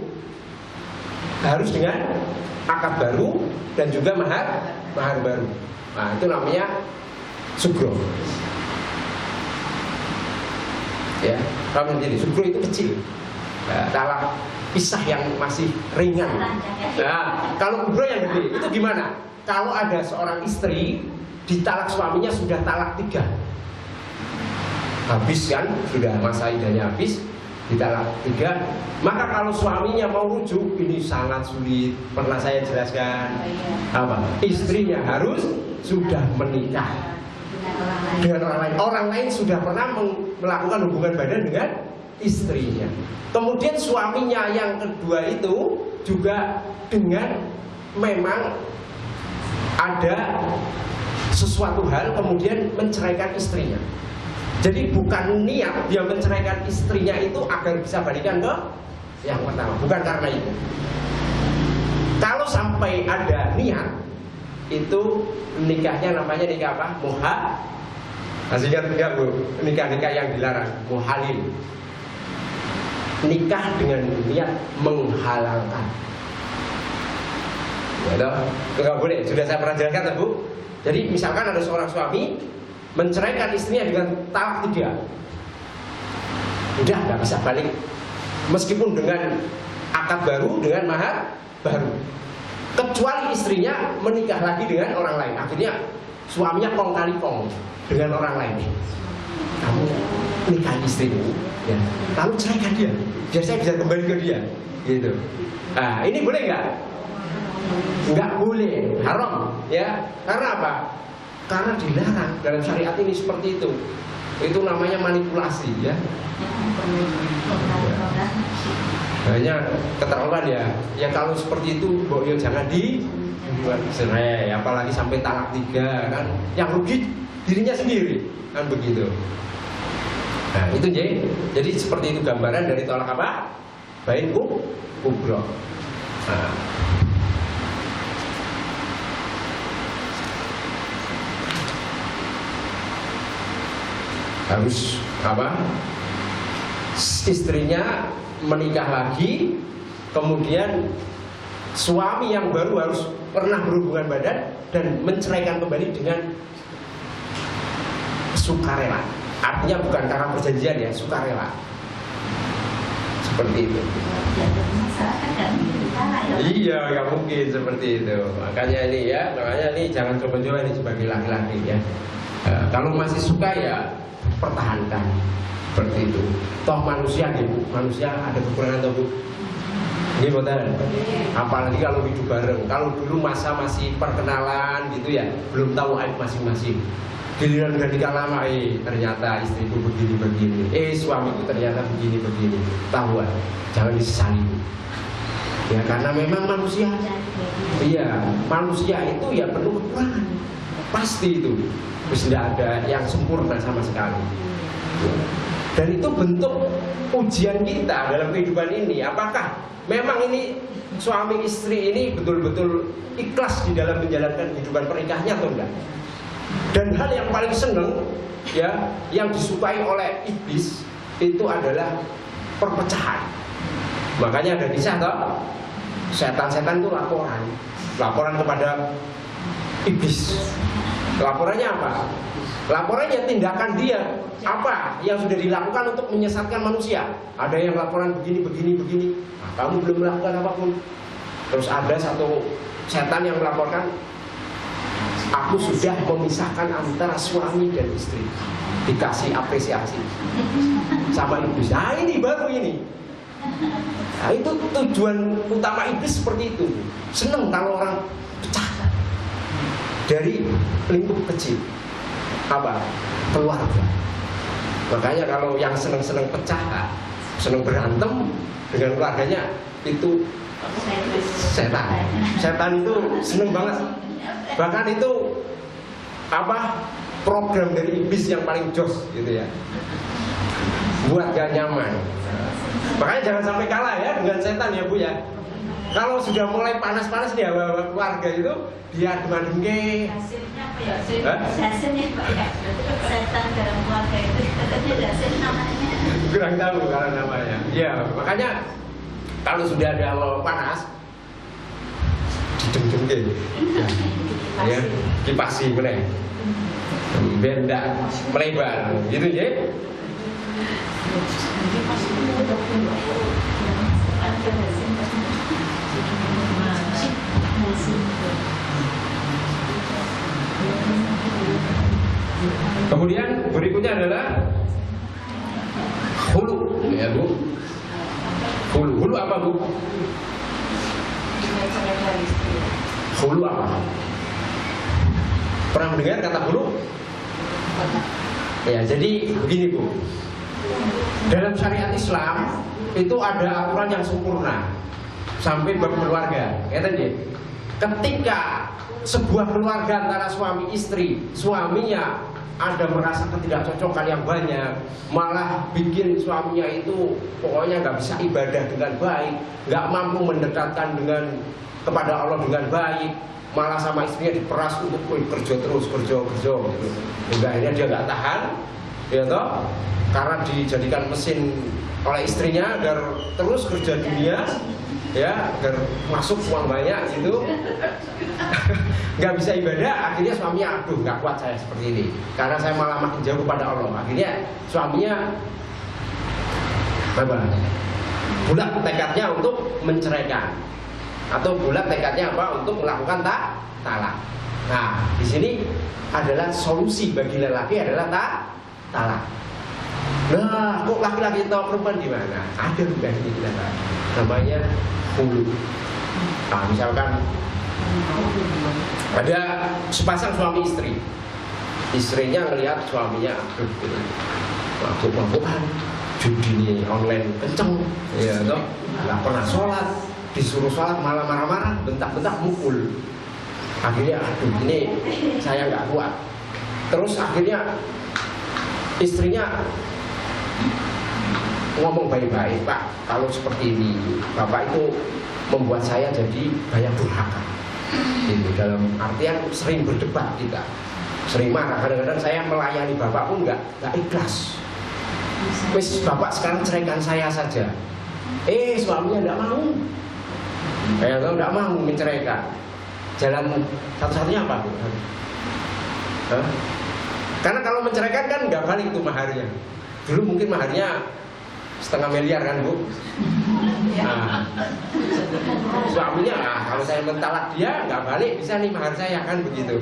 harus dengan akad baru dan juga mahar baru. Nah, itu namanya sugro. Ya, kalau menjadi sugro itu kecil. Nah, talak pisah yang masih ringan. Nah, kalau kubro yang gede itu gimana? Kalau ada seorang istri ditalak suaminya sudah talak 3, habis kan, sudah masa idahnya habis, ditalak 3, maka kalau suaminya mau rujuk ini sangat sulit. Pernah saya jelaskan apa? Istrinya harus sudah menikah dengan orang lain. Orang lain sudah pernah melakukan hubungan badan dengan istrinya. Kemudian suaminya yang kedua itu juga dengan memang ada sesuatu hal kemudian menceraikan istrinya. Jadi bukan niat dia menceraikan istrinya itu agar bisa balikan ke yang pertama, bukan karena itu. Kalau sampai ada niat, itu nikahnya namanya nikah apa? Masih ingat enggak Bu? Nikah-nikah yang dilarang, muhalil. Nikah dengan niat menghalalkan. Ya, enggak boleh. Sudah saya pernah jelaskan, Bu. Jadi misalkan ada seorang suami menceraikan istrinya dengan talak 3, udah nggak bisa balik, meskipun dengan akad baru, dengan mahar baru, kecuali istrinya menikah lagi dengan orang lain. Akhirnya suaminya kong kali kong dengan orang lain. Kamu nikahi istrimu, ya, lalu ceraikan dia, biar saya bisa kembali ke dia, gitu. Nah, ini boleh nggak? Nggak boleh, haram, ya. Karena apa? Karena dilarang dalam syariat ini seperti itu. Itu namanya manipulasi, ya. Hanya keterlaluan ya. Ya kalau seperti itu, ya jangan dibuat cerai, apalagi sampai talak 3 kan. Yang rugi dirinya sendiri, kan begitu. Nah, itu jadi seperti itu gambaran dari tolak apa? Bain kubro. Nah. Harus apa? Istrinya menikah lagi, kemudian suami yang baru harus pernah berhubungan badan dan menceraikan kembali dengan sukarela. Artinya bukan karena perjanjian ya, sukarela. Seperti itu. Iya, nggak mungkin seperti itu. Makanya ini jangan coba-coba ini sebagai laki-laki ya. Kalau masih suka ya pertahankan seperti itu. Toh manusia gitu, manusia ada kekurangan toh Bu. Ini betul. Apalagi kalau hidup bareng. Kalau dulu masa masih perkenalan gitu ya, belum tahu aib masing-masing. Giliran udah nikah lama, ternyata istriku begini-begini, suamiku ternyata begini-begini. Tahu, jangan disesali. Ya karena memang manusia. Iya, manusia itu ya penuh kekurangan. Pasti itu. Terus tidak ada yang sempurna sama sekali. Dan itu bentuk ujian kita dalam kehidupan ini. Apakah memang ini suami istri ini betul-betul ikhlas di dalam menjalankan kehidupan pernikahannya atau enggak? Dan hal yang paling seneng ya, yang disukai oleh iblis itu adalah perpecahan. Makanya ada kisah toh, setan-setan itu laporan kepada iblis. Laporannya apa? Laporannya tindakan dia apa yang sudah dilakukan untuk menyesatkan manusia. Ada yang laporan begini. Nah, kamu belum melakukan apapun. Terus ada satu setan yang melaporkan, aku sudah memisahkan antara suami dan istri. Dikasih apresiasi sama iblis. Nah ini baru ini. Nah, itu tujuan utama iblis seperti itu. Senang kalau orang pecah dari lingkup kecil. Apa? Keluarga. Makanya kalau yang senang-senang pecah, senang berantem dengan keluarganya, itu setan. Setan itu senang banget. Bahkan itu apa? Program dari iblis yang paling jos gitu ya. Buat gak nyaman. Makanya jangan sampai kalah ya dengan setan ya Bu ya. Kalau sudah mulai panas-panas nih hawa keluarga itu, dia adem-ademke. Hasilnya apa ya? Hasilnya Pak ya. Setan dalam keluarga itu katanya hasil namanya. Kurang tahu kalau namanya. Ya, makanya kalau sudah ada hawa panas, didem-demke. Ya, kipasi boleh. Benda melebar gitu ya. Kemudian berikutnya adalah hulu, ya Bu. Hulu apa Bu? Hulu apa? Pernah mendengar kata hulu? Ya, jadi begini Bu. Dalam syariat Islam itu ada aturan yang sempurna sampai bab keluarga. Ya tadi, ketika sebuah keluarga antara suami istri, suaminya ada merasa ketidakcocokan yang banyak, malah bikin suaminya itu pokoknya nggak bisa ibadah dengan baik, nggak mampu mendekatkan kepada Allah dengan baik, malah sama istrinya diperas untuk kerja terus kerja gitu. Hingga akhirnya dia nggak tahan, ya toh, karena dijadikan mesin oleh istrinya agar terus kerja dunia, ya agar masuk uang banyak gitu. Nggak bisa ibadah, akhirnya suaminya aduh nggak kuat saya seperti ini, karena saya malah makin jauh kepada Allah. Akhirnya suaminya bulat tekadnya untuk menceraikan, atau bulat tekadnya apa untuk melakukan talak. Nah di sini adalah solusi bagi lelaki adalah talak. Nah kok laki-laki atau perempuan gimana? Ada juga ini kita namanya hulu. Nah misalkan ada sepasang suami istri, istrinya ngelihat suaminya mabuk-mabukan, judi online kenceng, ya toh, nggak pernah sholat, disuruh sholat malah marah-marah, bentak-bentak, mukul. Akhirnya aduh ini saya nggak kuat. Terus akhirnya istrinya ngomong baik-baik, Pak, kalau seperti ini Bapak itu membuat saya jadi banyak durhaka. Itu dalam artian sering berdebat kita, sering marah. Kadang-kadang saya melayani Bapak pun nggak ikhlas. Wes Bapak sekarang ceraikan saya saja. Suaminya nggak mau. Kalau nggak mau menceraikan, jalan satu-satunya apa? Karena kalau menceraikan kan nggak balik tuh maharnya. Dulu mungkin maharnya 500 miliar kan Bu. Nah, suaminya kalau saya mentalak dia nggak balik bisa nih mahar saya kan begitu.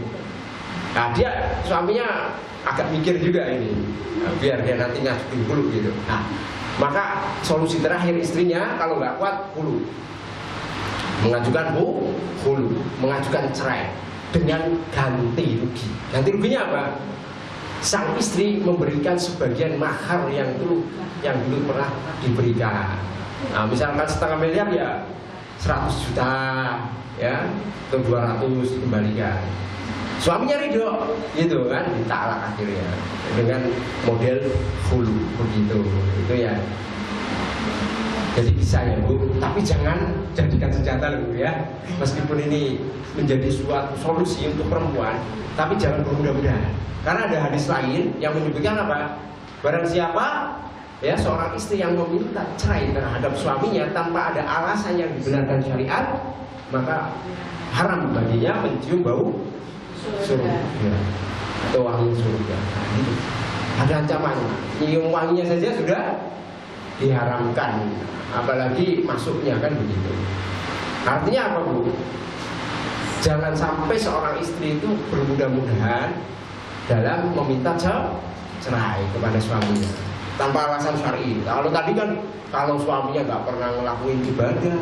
Nah dia suaminya agak mikir juga ini, biar dia nanti ngajuin hulu gitu. Nah maka solusi terakhir istrinya kalau nggak kuat hulu, mengajukan hulu, mengajukan cerai dengan ganti rugi. Ganti ruginya apa? Sang istri memberikan sebagian mahar yang dulu pernah diberikan. Nah, misalkan 500 miliar ya 100 juta ya, atau 200 dikembalikan. Suaminya ridho, gitu kan, ditalak akhirnya dengan model hulu begitu, itu ya. Jadi bisa ya Bu, tapi jangan jadikan senjata loh ya. Meskipun ini menjadi suatu solusi untuk perempuan, tapi jangan bermudah-mudahan. Karena ada hadis lain yang menyebutkan apa? Barang siapa ya seorang istri yang meminta cerai terhadap suaminya tanpa ada alasan yang dibenarkan syariat, maka haram baginya mencium bau surga atau wangi surga. Gitu. Ada ancamannya. Nyium wanginya saja sudah diharamkan, apalagi masuknya kan begitu. Artinya apa Bu? Jangan sampai seorang istri itu bermudah-mudahan dalam meminta cerai kepada suaminya. tanpa alasan syar'i. Kalau tadi kan kalau suaminya nggak pernah ngelakuin ibadah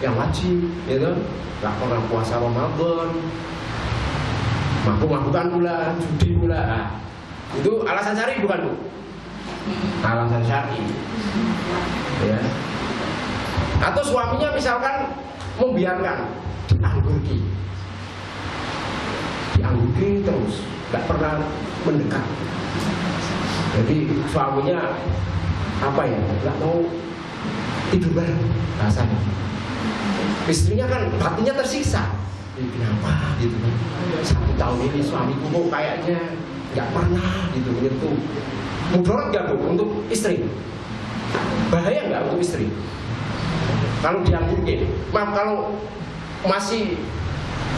yang wajib, gitu, nggak pernah puasa Ramadan, mabuk-mabukan pula, judi pula, nah, itu alasan syar'i bukan Bu? Alasan syar'i, ya. Atau suaminya misalkan membiarkan diangguki terus, nggak pernah mendekat. Jadi suaminya apa ya, nggak mau tidur bareng rasanya. Istrinya kan hatinya tersiksa. Kenapa gitu kan? 1 tahun ini suamiku kok kayaknya nggak pernah gitu menyentuh. Mudarat nggak Bu untuk istri? Bahaya nggak untuk istri? Kalau diangguki, maaf kalau masih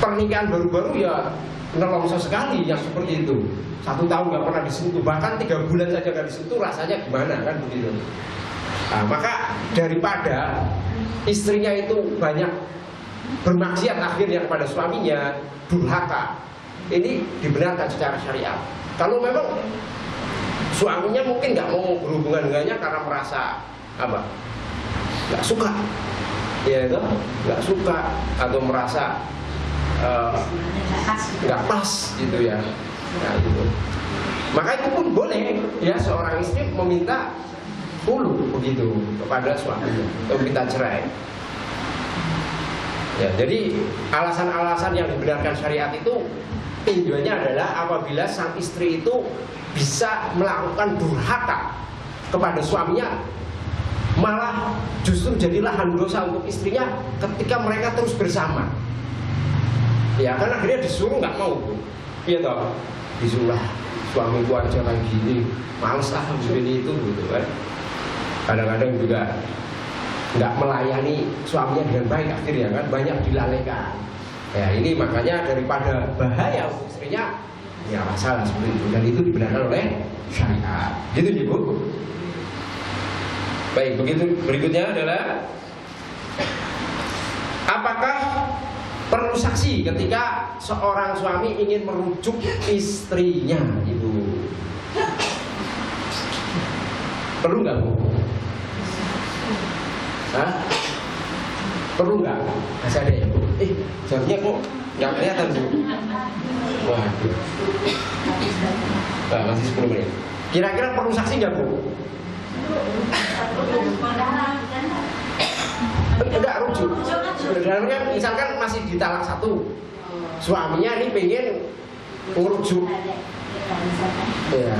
pernikahan baru-baru ya nelongso sekali yang seperti itu. 1 tahun nggak pernah disentuh, bahkan 3 bulan saja nggak disentuh, rasanya gimana kan begitu. Nah, maka daripada istrinya itu banyak bermaksiat akhirnya kepada suaminya, durhaka, ini dibenarkan secara syariat. Kalau memang suaminya mungkin nggak mau berhubungan dengannya karena merasa apa, nggak suka, ya itu nggak suka atau merasa nggak pas gitu ya. Nah, gitu. Maka itu pun boleh ya seorang istri meminta khulu begitu kepada suaminya atau minta cerai. Ya, jadi alasan-alasan yang dibenarkan syariat itu tinjauannya adalah apabila sang istri itu bisa melakukan durhaka kepada suaminya, malah justru jadi lahan dosa untuk istrinya ketika mereka terus bersama. Ya, karena akhirnya disuruh nggak mau, iya toh, disuruh suamiku aja kayak gini, males lah begini itu gitu kan. Kadang-kadang juga nggak melayani suaminya dengan baik akhirnya kan, banyak dilalaikan. Ya ini makanya daripada bahaya untuk istrinya, ya masalah seperti itu, dan itu dibenarkan oleh syariat. Gitu nih Bu. Baik, begitu berikutnya adalah apakah perlu saksi ketika seorang suami ingin merujuk istrinya, Ibu? Perlu nggak Bu? Hah? Perlu nggak? Masih ada ya Bu? Jawabnya kok nggak kelihatan Bu? Waduh. Nah, masih 10 menit. Kira-kira perlu saksi nggak Bu? Enggak rujuk. Sebenarnya misalkan masih di talak 1, suaminya ini pengen merujuk. Ya.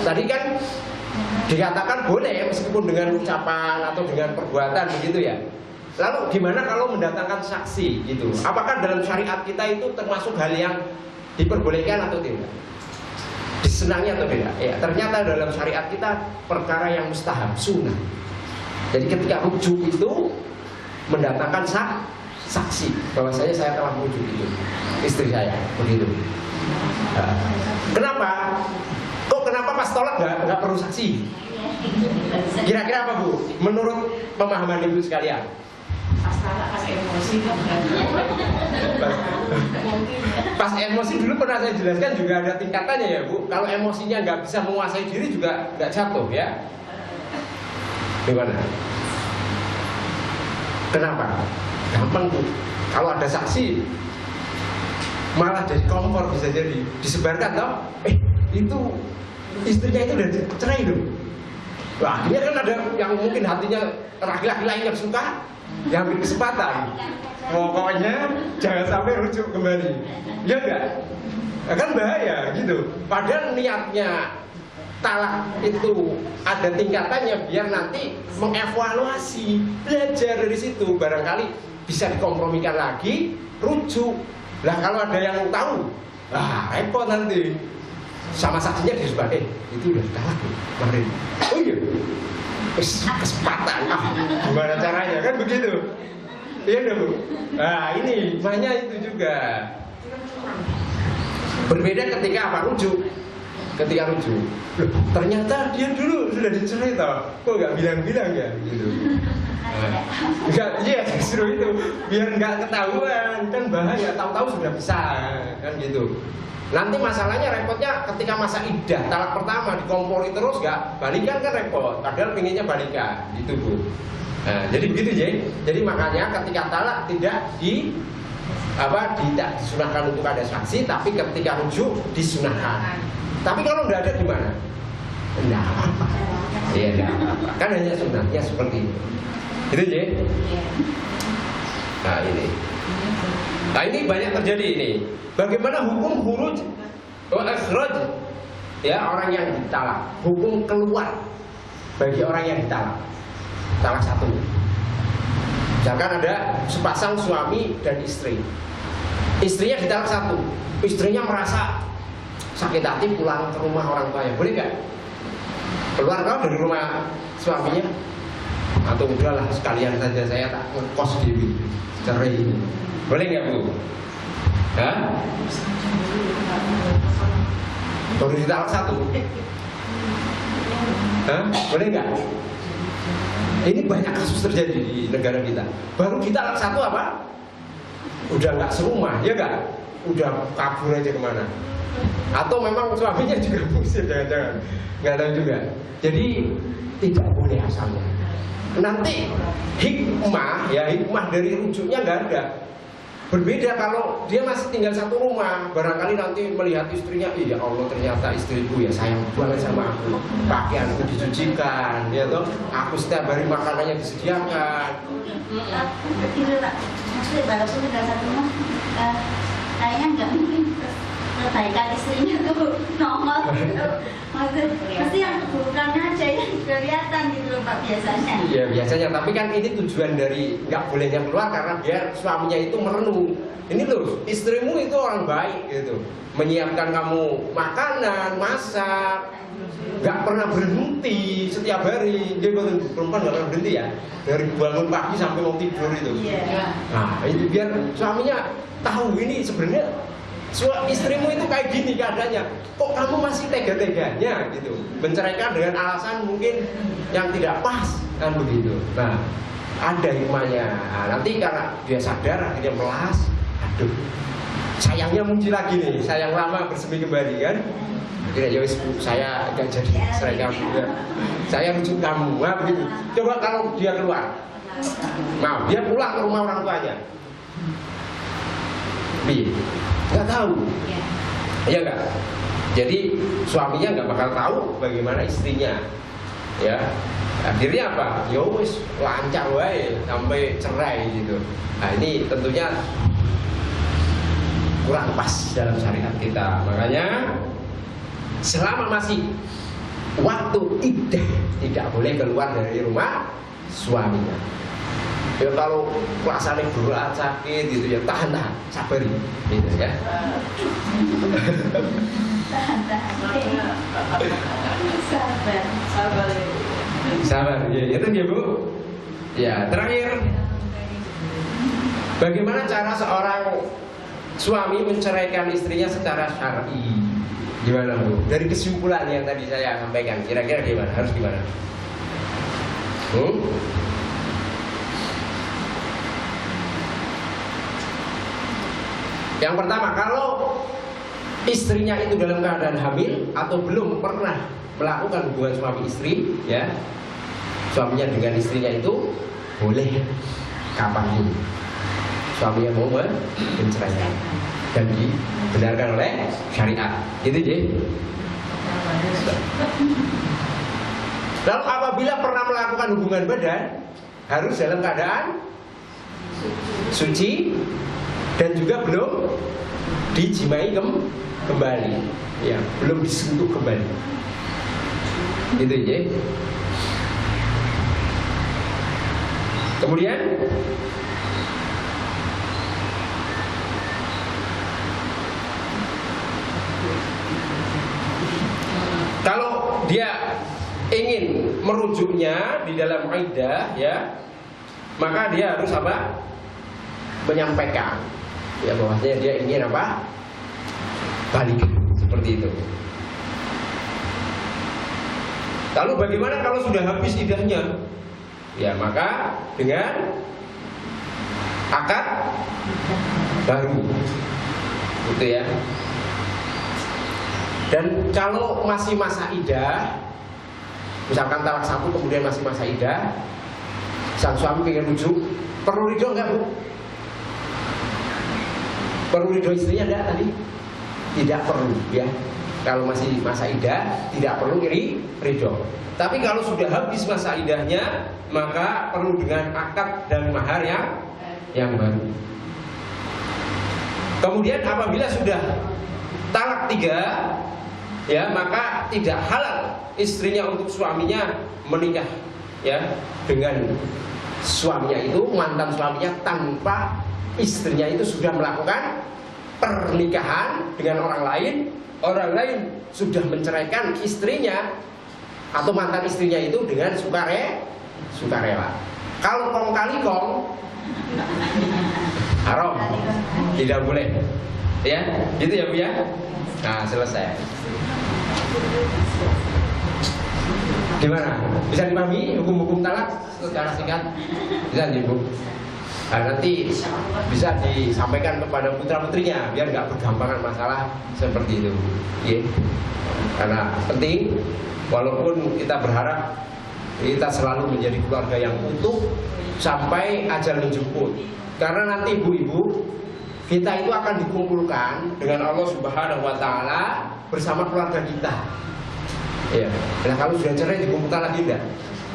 Tadi kan dikatakan boleh meskipun dengan ucapan atau dengan perbuatan begitu ya. Lalu gimana kalau mendatangkan saksi gitu? Apakah dalam syariat kita itu termasuk hal yang diperbolehkan atau tidak? Disenangi atau tidak? Ya, ternyata dalam syariat kita perkara yang mustahab, sunnah. Jadi ketika rujuk itu mendatangkan saksi bahwasanya saya telah merujuk itu istri saya begitu. Nah, kenapa? Kok kenapa pas tolak nggak perlu saksi? Kira-kira apa Bu? Menurut pemahaman Ibu sekalian? Pas emosi kan. Pas emosi dulu pernah saya jelaskan juga ada tingkatannya ya Bu. Kalau emosinya nggak bisa menguasai diri juga nggak jatuh ya. Gimana? Kenapa? Gampang Bu. Kalau ada saksi malah jadi kompor, bisa jadi disebarkan toh. Itu istrinya itu udah cerai loh. Wah, akhirnya kan ada yang mungkin hatinya laki-laki lain yang suka, yang ambil kesempatan. Pokoknya jangan sampai rujuk kembali. Ya enggak? Nah, kan bahaya gitu. Padahal niatnya talak itu ada tingkatannya biar nanti mengevaluasi, belajar dari situ, barangkali bisa dikompromikan lagi, rujuk. Lah kalau ada yang tahu, repot nanti. Sama saksinya disebut, itu udah talak kemarin. Oh iya, kesempatan. Gimana caranya kan begitu? Iya dong Bu. Nah ini banyak itu juga. Berbeda ketika apa rujuk. ketika rujuk. Loh, ternyata dia dulu sudah dicerai toh. Kok nggak bilang-bilang ya gitu. Enggak, iya justru itu biar nggak ketahuan kan bahaya, tahu-tahu sudah pisah kan gitu. Nanti masalahnya repotnya ketika masa iddah talak pertama dikompori terus nggak balikan kan repot. Padahal pinginnya balikan gitu Bu. Nah, jadi begitu jadi makanya ketika talak tidak tidak disunahkan untuk ada saksi, tapi ketika rujuk disunahkan. Tapi kalau nggak ada gimana? Nggak apa-apa. Iya nggak apa-apa. Kan hanya sunahnya seperti itu. Gitu Nah ini banyak terjadi ini. Bagaimana hukum khuruj ikhraj ya orang yang ditalak, hukum keluar bagi orang yang ditalak. Talak satu. Misalkan ada sepasang suami dan istri. Istrinya ditalak satu. Istrinya merasa sakit hati pulang ke rumah orang tuanya. Boleh nggak? Keluar kau dari rumah suaminya? Atau udahlah sekalian saja saya tak ngekos di cerai ini. Boleh nggak Bu? Hah? Baru ditalak satu. Hah? Boleh nggak? Ini banyak kasus terjadi di negara kita. Baru ditalak satu apa? Udah nggak serumah, ya nggak? Udah kabur aja kemana? Atau memang suaminya juga pusing, jangan-jangan nggak tahu juga. Jadi tidak boleh asalnya. Nanti hikmah dari rujuknya nggak ada. Berbeda kalau dia masih tinggal satu rumah, barangkali nanti melihat istrinya, iya Allah ternyata istriku ya sayang banget sama aku, pakaianku dicucikan, ya toh, aku setiap hari makanannya disediakan. Gitu Pak, maksudnya walaupun tinggal satu rumah, kayaknya nggak mungkin perbaikan istrinya tuh nongol gitu. Maksudnya pasti yang keburukannya aja yang kelihatan gitu loh Pak biasanya. Iya biasanya, tapi kan ini tujuan dari nggak bolehnya keluar karena biar suaminya itu merenung. Ini loh istrimu itu orang baik gitu, menyiapkan kamu makanan, masak, nggak pernah berhenti setiap hari. Dia perempuan nggak pernah berhenti ya, dari bangun pagi sampai mau tidur itu. Nah itu biar suaminya tahu ini sebenarnya istrimu itu kayak gini keadaannya, kok kamu masih tega-teganya gitu, menceraikan dengan alasan mungkin yang tidak pas kan begitu. Nah ada hikmahnya. Nah, nanti karena dia sadar akhirnya melas, aduh sayangnya muncul lagi nih, sayang lama bersemi kembali kan. Akhirnya ya wis saya gak jadi cerai kamu ya, saya rujuk kamu. Nah begitu. Coba kalau dia keluar, nah dia pulang ke rumah orang tuanya, nggak tahu, ya nggak. Jadi suaminya nggak bakal tahu bagaimana istrinya, ya. Akhirnya apa? Ya wis lancar wae sampai cerai gitu. Nah ini tentunya kurang pas dalam syariat kita. Makanya selama masih waktu iddah tidak boleh keluar dari rumah suaminya. Ya kalau rasanya berat sakit gitu ya tahan sabari gitu ya. Sabar ya itu dia Bu. Ya terakhir, bagaimana cara seorang suami menceraikan istrinya secara syar'i? Gimana Bu? Dari kesimpulan yang tadi saya sampaikan, kira-kira gimana? Harus gimana? Yang pertama, kalau istrinya itu dalam keadaan hamil atau belum pernah melakukan hubungan suami istri, ya, suaminya dengan istrinya itu boleh kapanpun suaminya mau menceraikan dan dibenarkan oleh syariat. Gitu deh. Lalu apabila pernah melakukan hubungan badan harus dalam keadaan suci dan juga belum dijimai kembali, ya, belum disentuh kembali, gitu ya. Kemudian kalau dia ingin merujuknya di dalam iddah, ya, maka dia harus apa? Menyampaikan, ya, bahwasanya dia ingin apa? Balik, seperti itu. Lalu bagaimana kalau sudah habis iddahnya? Ya maka dengan akad baru, gitu ya. Dan kalau masih masa iddah, misalkan talak 1 kemudian masih masa iddah, sang suami pengen rujuk, perlu ridho enggak Bu? Perlu ridho istrinya enggak tadi? Tidak perlu ya. Kalau masih masa iddah tidak perlu ridho. Tapi kalau sudah habis masa iddahnya, maka perlu dengan akad dan mahar yang baru. Kemudian apabila sudah talak 3, ya maka tidak halal istrinya untuk suaminya menikah ya dengan suaminya itu, mantan suaminya, tanpa istrinya itu sudah melakukan pernikahan dengan orang lain sudah menceraikan istrinya atau mantan istrinya itu dengan sukarela. Kalau kong kali kong haram, tidak boleh, ya, gitu ya Bu ya. Nah selesai. Gimana? Bisa dipahami hukum-hukum talak secara singkat? Bisa Bu? Nah, nanti bisa disampaikan kepada putra-putrinya biar nggak bergampangan masalah seperti itu. Ya. Karena penting, walaupun kita berharap kita selalu menjadi keluarga yang utuh sampai ajal menjemput. Karena nanti ibu-ibu kita itu akan dikumpulkan dengan Allah Subhanahu wa taala bersama keluarga kita. Ya. Nah, kalau sudah cerai dikumpulkan lagi enggak?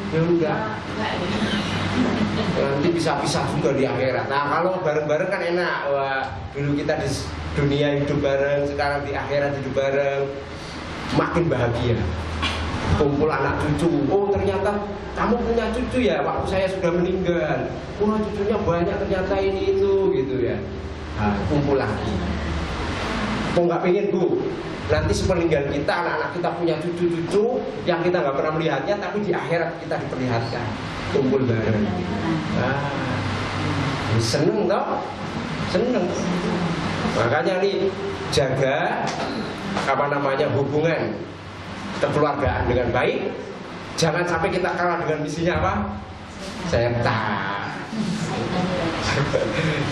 Ya enggak. Nanti bisa pisah juga di akhirat. Nah, kalau bareng-bareng kan enak. Wah, dulu kita di dunia hidup bareng, sekarang di akhirat hidup bareng. Makin bahagia. Kumpul anak cucu. Oh, ternyata kamu punya cucu ya waktu saya sudah meninggal. Wah, cucunya banyak ternyata ini itu gitu ya. Nah, kumpul lagi. Kok nggak pengen Bu? Nanti sepeninggal kita, anak-anak kita punya cucu-cucu yang kita nggak pernah melihatnya, tapi di akhirat kita diperlihatkan, kumpul bareng. Nah, seneng toh? Seneng. Makanya nih jaga hubungan kekeluargaan dengan baik. Jangan sampai kita kalah dengan misinya apa? Setan.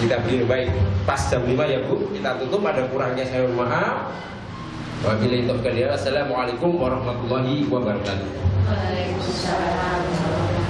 Kita beri baik. Pas jam 5 ya Bu, kita tutup. Ada kurangnya saya mohon maaf. Wabillahi taufiq. Assalamualaikum warahmatullahi wabarakatuh. Waalaikumsalam.